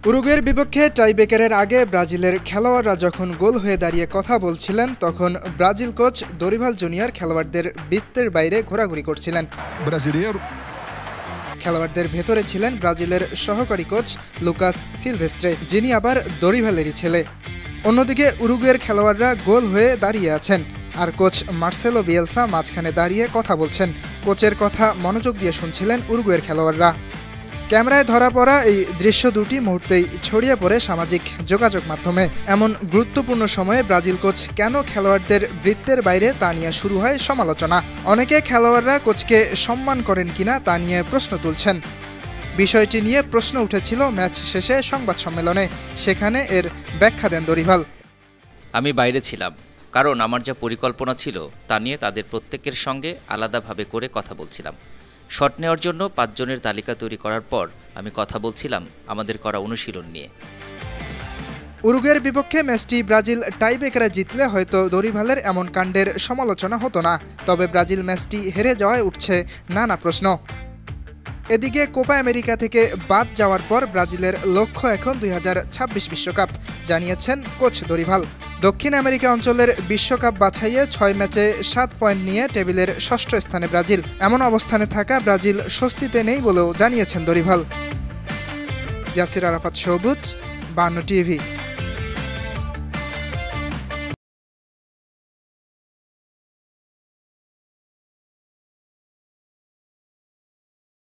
উরুগুয়ের বিপক্ষে টাইব্রেকারের আগে ব্রাজিলের খেলোয়াড়রা যখন গোল হয়ে দাঁড়িয়ে কথা বলছিলেন, তখন ব্রাজিল কোচ দরিভাল জুনিয়র খেলোয়াড়দের বৃত্তের বাইরে ঘোরাঘুরি করছিলেন। খেলোয়াড়দের ভেতরে ছিলেন ব্রাজিলের সহকারী কোচ লুকাস সিলভেস্ত্রে, যিনি আবার দরিভালেরই ছেলে। অন্যদিকে উরুগুয়ের খেলোয়াড়রা গোল হয়ে দাঁড়িয়ে আছেন, আর কোচ মার্সেলো বিয়েলসা মাঝখানে দাঁড়িয়ে কথা বলছেন। কোচের কথা মনোযোগ দিয়ে শুনছিলেন উরুগুয়ের খেলোয়াড়রা। ক্যামেরায় ধরা পড়া এই দৃশ্য দুটি মুহূর্তেই ছড়িয়ে পড়ে সামাজিক যোগাযোগ মাধ্যমে। এমন গুরুত্বপূর্ণ সময়ে ব্রাজিল কোচ কেন খেলোয়াড়দের বৃত্তের বাইরে তা নিয়ে শুরু হয় সমালোচনা। অনেকে খেলোয়াড়রা কোচকে সম্মান করেন কিনা তা নিয়ে প্রশ্ন তুলছেন। বিষয়টি নিয়ে প্রশ্ন উঠেছিল ম্যাচ শেষে সংবাদ সম্মেলনে, সেখানে এর ব্যাখ্যা দেন দরিভাল। আমি বাইরে ছিলাম, কারণ আমার যা পরিকল্পনা ছিল তা নিয়ে তাদের প্রত্যেকের সঙ্গে আলাদাভাবে করে কথা বলছিলাম। শট নেওয়ার জন্য 5 জনের তালিকা তৈরি করার পর আমি কথা বলছিলাম আমাদের করা অনুশীলন নিয়ে। উরুগুয়ের বিপক্ষে ম্যাচটি ব্রাজিল টাইব্রেকারে জিতলে হয়তো দরিভালের এমন কাণ্ডের সমালোচনা হতো না, তবে ব্রাজিল ম্যাচটি হেরে যাওয়ায় উঠছে নানা প্রশ্ন। এদিকে কোপা আমেরিকা থেকে বাদ যাওয়ার পর ব্রাজিলের লক্ষ্য এখন 2026 বিশ্বকাপ, জানিয়েছেন কোচ দরিভাল। দক্ষিণ আমেরিকা অঞ্চলের বিশ্বকাপ বাছাইয়ে 6 ম্যাচে 7 পয়েন্ট নিয়ে টেবিলের 6ষ্ঠ স্থানে ব্রাজিল। এমন অবস্থানে থাকা ব্রাজিল স্বস্তিতে নেই বলেও জানিয়েছেন দরিভাল। ইয়াসির আরাফাত সবুজ, 52 টিভি।